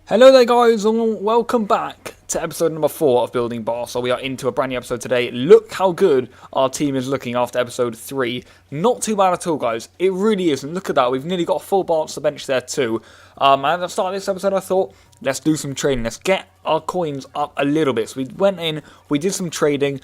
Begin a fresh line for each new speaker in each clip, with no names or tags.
Hello there guys and welcome back to episode number 4 of Building Barça. We are into a brand new episode today. Look how good our team is looking after episode 3. Not too bad at all guys, it really is, and look at that, we've nearly got a full Barça bench there too. And at the start of this episode I thought, let's do some trading, let's get our coins up a little bit. So we went in, we did some trading.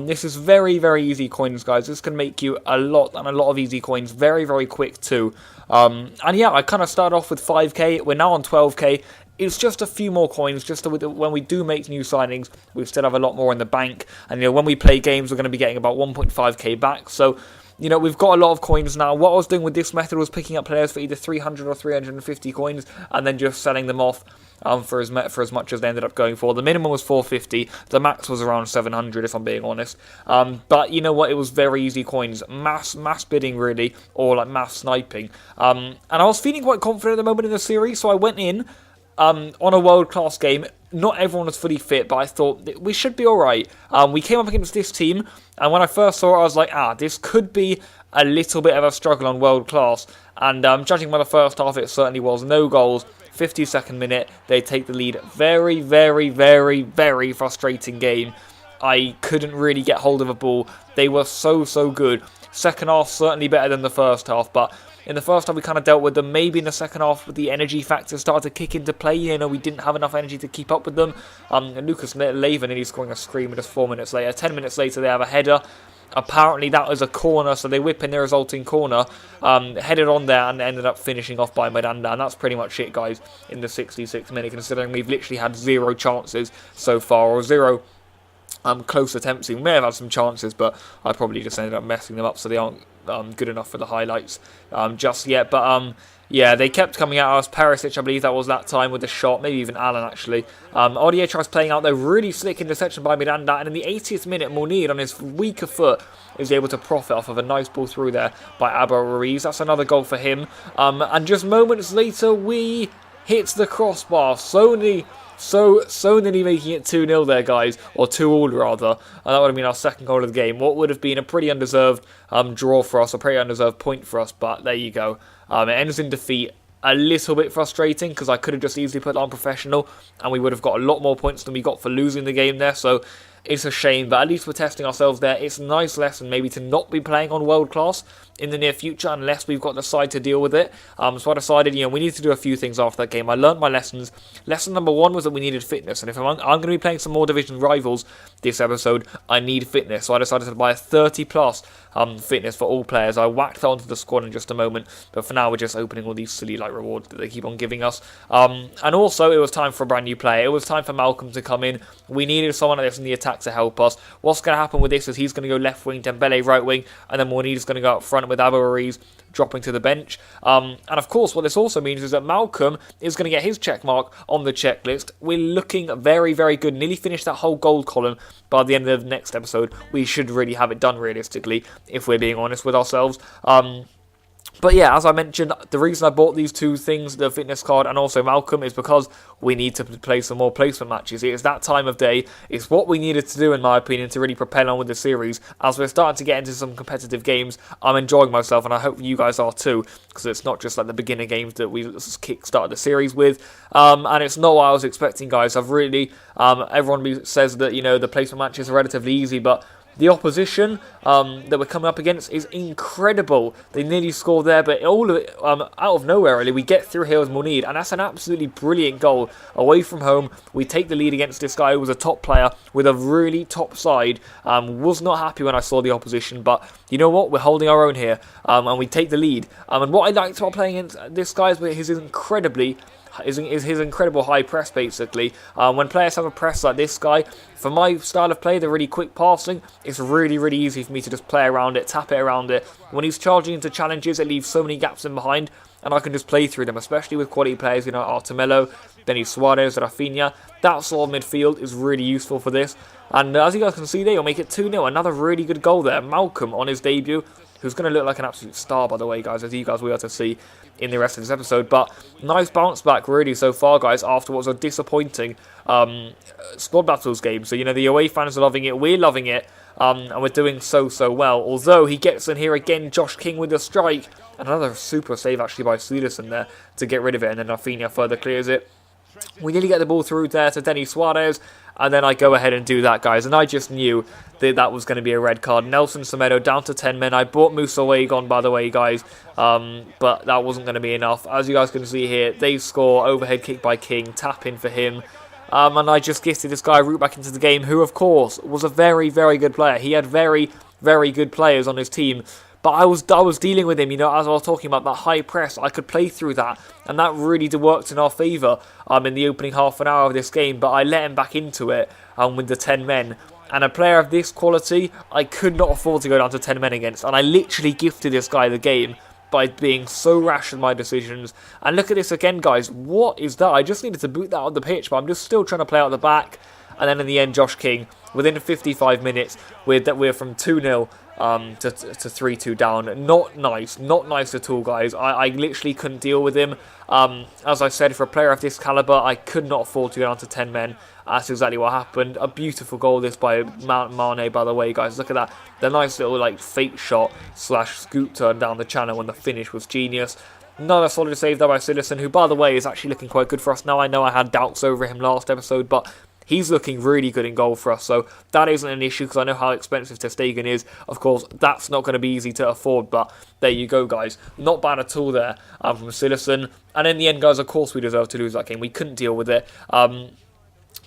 This is very easy coins guys, this can make you a lot of easy coins very quick too. And yeah, I kind of started off with 5k, we're now on 12k. It's just a few more coins, just so when we do make new signings, we still have a lot more in the bank. And, when we play games, we're going to be getting about 1.5k back. So, we've got a lot of coins now. What I was doing with this method was picking up players for either 300 or 350 coins, and then just selling them off for as much as they ended up going for. The minimum was 450, the max was around 700 if I'm being honest. But you know what, it was very easy coins, mass bidding really, or like mass sniping. And I was feeling quite confident at the moment in the series, so I went in on a world-class game. Not everyone was fully fit, but I thought that we should be alright. We came up against this team, and when I first saw it, I was like, this could be a little bit of a struggle on world-class. And judging by the first half, it certainly was. No goals, 52nd minute, they take the lead. Very frustrating game. I couldn't really get hold of a ball. They were so good. Second half, certainly better than the first half, but in the first half, we kind of dealt with them. Maybe in the second half, the energy factor started to kick into play. We didn't have enough energy to keep up with them. And Lucas Leiva nearly scoring a screamer just 4 minutes later. 10 minutes later, they have a header. Apparently, that was a corner, so they whip in the resulting corner. Headed on there and ended up finishing off by Miranda. And that's pretty much it, guys, in the 66th minute, considering we've literally had 0 chances so far, or 0 close attempts. We may have had some chances, but I probably just ended up messing them up, so they aren't good enough for the highlights just yet. But yeah, they kept coming at us. Perisic, I believe that was that time with the shot, maybe even Alan actually. Odier tries playing out there, really slick interception by Miranda, and in the 80th minute, Munir on his weaker foot is able to profit off of a nice ball through there by Abba Ruiz. That's another goal for him. And just moments later, we hit the crossbar. So nearly making it 2-0 there, guys, or 2-2 rather, and that would have been our second goal of the game. What would have been a pretty undeserved draw for us, a pretty undeserved point for us, but there you go. It ends in defeat. A little bit frustrating because I could have just easily put it on professional and we would have got a lot more points than we got for losing the game there, so it's a shame, but at least we're testing ourselves there. It's a nice lesson maybe to not be playing on world class in the near future unless we've got the side to deal with it. So I decided, we need to do a few things after that game. I learned my lessons. Lesson number 1 was that we needed fitness, and if I'm going to be playing some more division rivals this episode, I need fitness. So I decided to buy a 30 plus fitness for all players. I whacked that onto the squad in just a moment, but for now we're just opening all these silly rewards that they keep on giving us. And also it was time for a brand new player. It was time for Malcolm to come in. We needed someone like this in the attack to help us. What's going to happen with this is he's going to go left wing, Dembele right wing, and then Munir's going to go up front with Abba Ruiz dropping to the bench. And of course what this also means is that Malcolm is going to get his check mark on the checklist. We're looking very good. Nearly finished that whole gold column. By the end of the next episode, we should really have it done realistically, if we're being honest with ourselves. But yeah, as I mentioned, the reason I bought these two things, the fitness card and also Malcolm, is because we need to play some more placement matches. It's that time of day. It's what we needed to do, in my opinion, to really propel on with the series. As we're starting to get into some competitive games, I'm enjoying myself, and I hope you guys are too, because it's not just like the beginner games that we kick-started the series with. And it's not what I was expecting, guys. I've really, everyone says that, the placement matches are relatively easy, but the opposition that we're coming up against is incredible. They nearly scored there, but all of it out of nowhere, really. We get through here with Munir, and that's an absolutely brilliant goal. Away from home, we take the lead against this guy who was a top player with a really top side. Was not happy when I saw the opposition, but you know what? We're holding our own here, and we take the lead. And what I liked about playing against this guy is his his incredible high press, basically. When players have a press like this guy, for my style of play, the really quick passing, it's really easy for me to just play around it, tap it around it. When he's charging into challenges, it leaves so many gaps in behind, and I can just play through them, especially with quality players, Artemelo, Denis Suarez, Rafinha. That sort of midfield is really useful for this. And as you guys can see there, you'll make it 2-0. Another really good goal there. Malcolm on his debut, who's going to look like an absolute star, by the way, guys, as you guys will be able to see in the rest of this episode. But nice bounce back, really, so far, guys, after what was a disappointing squad battles game. So, the away fans are loving it, we're loving it, and we're doing so well. Although, he gets in here again, Josh King with a strike, and another super save, actually, by Cederson there to get rid of it, and then Rafinha further clears it. We nearly get the ball through there to Denis Suarez, and then I go ahead and do that, guys. And I just knew that that was going to be a red card. Nelson Semedo down to 10 men. I brought Musa Wade on, by the way, guys, but that wasn't going to be enough. As you guys can see here, they score, overhead kick by King, tap in for him. And I just gifted this guy route back into the game, who, of course, was a very, very good player. He had very, very good players on his team. But I was dealing with him, you know, as I was talking about that high press. I could play through that, and that really worked in our favour in the opening half an hour of this game. But I let him back into it with the 10 men. And a player of this quality, I could not afford to go down to 10 men against. And I literally gifted this guy the game by being so rash with my decisions. And look at this again, guys. What is that? I just needed to boot that on the pitch, but I'm just still trying to play out the back. And then in the end, Josh King, within 55 minutes, we're from 2-0 to 3-2 down. Not nice at all, guys. I literally couldn't deal with him. As I said, for a player of this calibre, I could not afford to go down to 10 men. That's exactly what happened. A beautiful goal this by Mane, by the way, guys. Look at that. The nice little fake shot / scoop turn down the channel, and the finish was genius. Another solid save there by Citizen, who, by the way, is actually looking quite good for us now. I know I had doubts over him last episode, but he's looking really good in goal for us, so that isn't an issue because I know how expensive ter Stegen is. Of course, that's not going to be easy to afford, but there you go, guys. Not bad at all there from Citizen. And in the end, guys, of course we deserve to lose that game. We couldn't deal with it.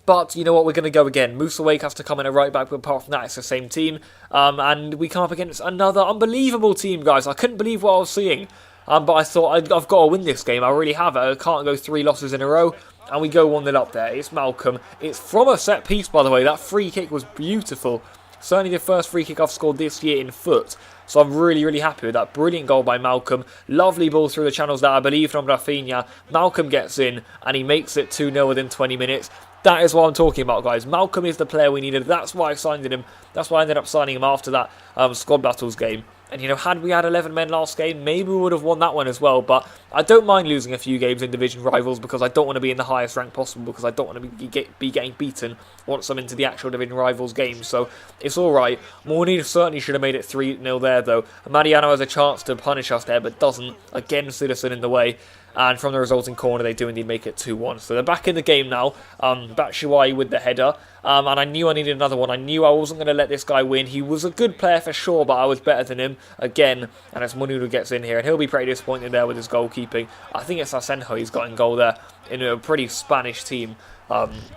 But you know what, we're going to go again. Musa Wade has to come in a right back, but apart from that, it's the same team. And we come up against another unbelievable team, guys. I couldn't believe what I was seeing. But I thought, I've got to win this game. I really have it. I can't go 3 losses in a row. And we go 1-0 up there. It's Malcolm. It's from a set piece, by the way. That free kick was beautiful. Certainly the first free kick I've scored this year in foot. So I'm really, really happy with that. Brilliant goal by Malcolm. Lovely ball through the channels there, I believe, from Rafinha. Malcolm gets in, and he makes it 2-0 within 20 minutes. That is what I'm talking about, guys. Malcolm is the player we needed. That's why I signed him. That's why I ended up signing him after that squad battles game. And, you know, had we had 11 men last game, maybe we would have won that one as well. But I don't mind losing a few games in division rivals because I don't want to be in the highest rank possible, because I don't want to be getting beaten once I'm into the actual division rivals games. So it's all right. Morney certainly should have made it 3-0 there, though. Mariano has a chance to punish us there, but doesn't. Again, Citizen in the way. And from the resulting corner, they do indeed make it 2-1. So they're back in the game now. Batshuayi with the header. And I knew I needed another one. I knew I wasn't going to let this guy win. He was a good player for sure, but I was better than him again. And it's Manu who gets in here. And he'll be pretty disappointed there with his goalkeeping. I think it's Asenjo he's got in goal there in a pretty Spanish team.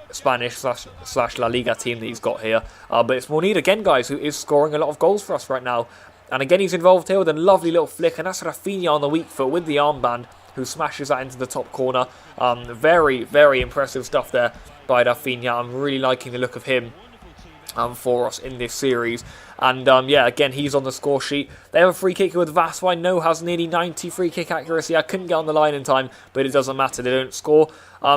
Spanish / La Liga team that he's got here. But it's Munir again, guys, who is scoring a lot of goals for us right now. And again, he's involved here with a lovely little flick. And that's Rafinha on the weak foot with the armband, who smashes that into the top corner. Very, very impressive stuff there by Rafinha. I'm really liking the look of him for us in this series. And yeah, again, he's on the score sheet. They have a free kick with Vas, who I know has nearly 90 free kick accuracy. I couldn't get on the line in time, but it doesn't matter. They don't score.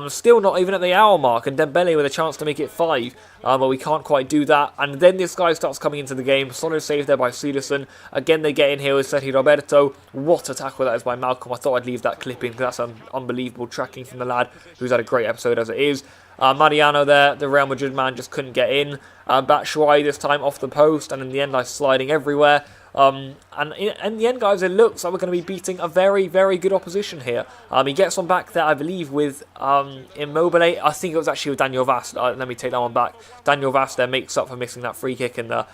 Still not even at the hour mark. And Dembele with a chance to make it 5. But we can't quite do that. And then this guy starts coming into the game. Solid save there by Citizen. Again, they get in here with Sergio Roberto. What a tackle that is by Malcolm. I thought I'd leave that clip in because that's unbelievable tracking from the lad, who's had a great episode as it is. Mariano there, the Real Madrid man, just couldn't get in. Batshuayi this time off the post, and in the end, sliding everywhere. And in the end, guys, it looks like we're going to be beating a very, very good opposition here. He gets one back there, I believe, with Immobile. I think it was actually with Daniel Vas. Let me take that one back. Daniel Vas there makes up for missing that free kick in the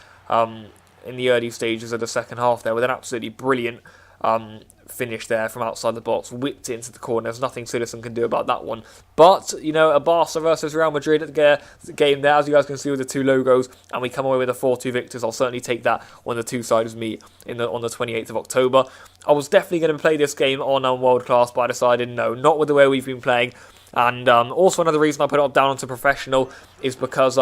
early stages of the second half there with an absolutely brilliant finish there from outside the box, whipped it into the corner. There's nothing Citizen can do about that one. But, you know, a Barça versus Real Madrid at the game there, as you guys can see with the 2 logos, and we come away with a 4-2 victors. I'll certainly take that when the 2 sides meet on the 28th of October. I was definitely going to play this game on World Class, but I decided no, not with the way we've been playing. And also another reason I put it down onto Professional is because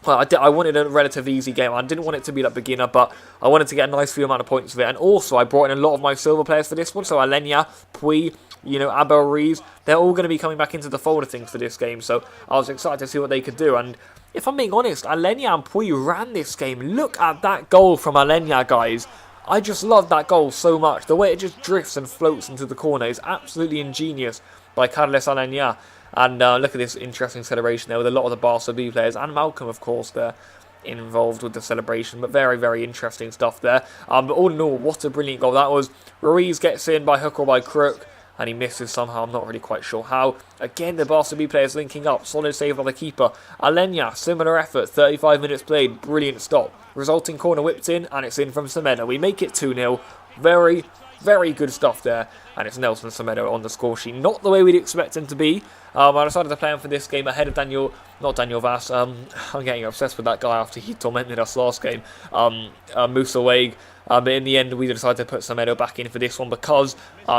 well, I wanted a relatively easy game. I didn't want it to be like beginner, but I wanted to get a nice few amount of points of it. And also, I brought in a lot of my silver players for this one. So Alenya, Puy, you know, Abel Ruiz, they're all going to be coming back into the fold of things for this game. So I was excited to see what they could do. And if I'm being honest, Alenya and Puy ran this game. Look at that goal from Alenya, guys. I just love that goal so much. The way it just drifts and floats into the corner is absolutely ingenious by Carles Alenya. And look at this interesting celebration there with a lot of the Barça B players and Malcolm, of course, there involved with the celebration. But very, very interesting stuff there. But all in all, what a brilliant goal that was. Ruiz gets in by hook or by crook. and he misses somehow. I'm not really quite sure how. Again, the Barca B players linking up. Solid save by the keeper. Alenya, similar effort. 35 minutes played. Brilliant stop. Resulting corner whipped in, and it's in from Semedo. We make it 2-0. Very, very good stuff there. And it's Nelson Semedo on the score sheet. Not the way we'd expect him to be. I decided to play him for this game ahead of not Daniel Vass. I'm getting obsessed with that guy after he tormented us last game. Musa Wague. But in the end, we decided to put Semedo back in for this one because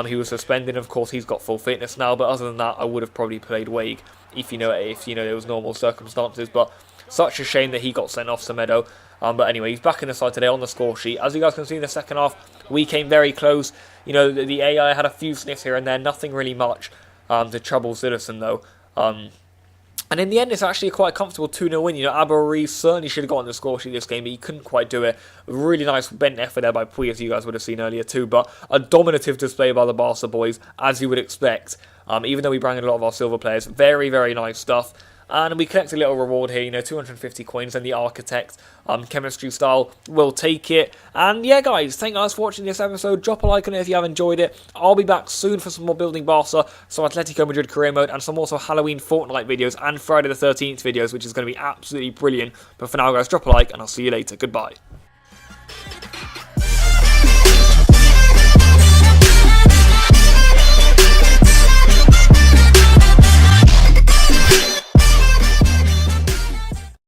he was suspended. Of course, he's got full fitness now. But other than that, I would have probably played Wague if there was normal circumstances. But such a shame that he got sent off, Semedo. But anyway, he's back in the side today on the score sheet. As you guys can see in the second half, we came very close. The AI had a few sniffs here and there, nothing really much to trouble Citizen though. And in the end, it's actually quite a comfortable 2-0 win. Abou certainly should have got on the score sheet this game, but he couldn't quite do it. Really nice bent effort there by Puy, as you guys would have seen earlier too. But a dominative display by the Barca boys, as you would expect. Even though we bring in a lot of our silver players. Very, very nice stuff. And we collect a little reward here, 250 coins, and the Architect chemistry style will take it. And yeah, guys, thank you guys for watching this episode. Drop a like on it if you have enjoyed it. I'll be back soon for some more Building Barca, some Atletico Madrid career mode, and some also Halloween Fortnite videos and Friday the 13th videos, which is going to be absolutely brilliant. But for now, guys, drop a like, and I'll see you later. Goodbye.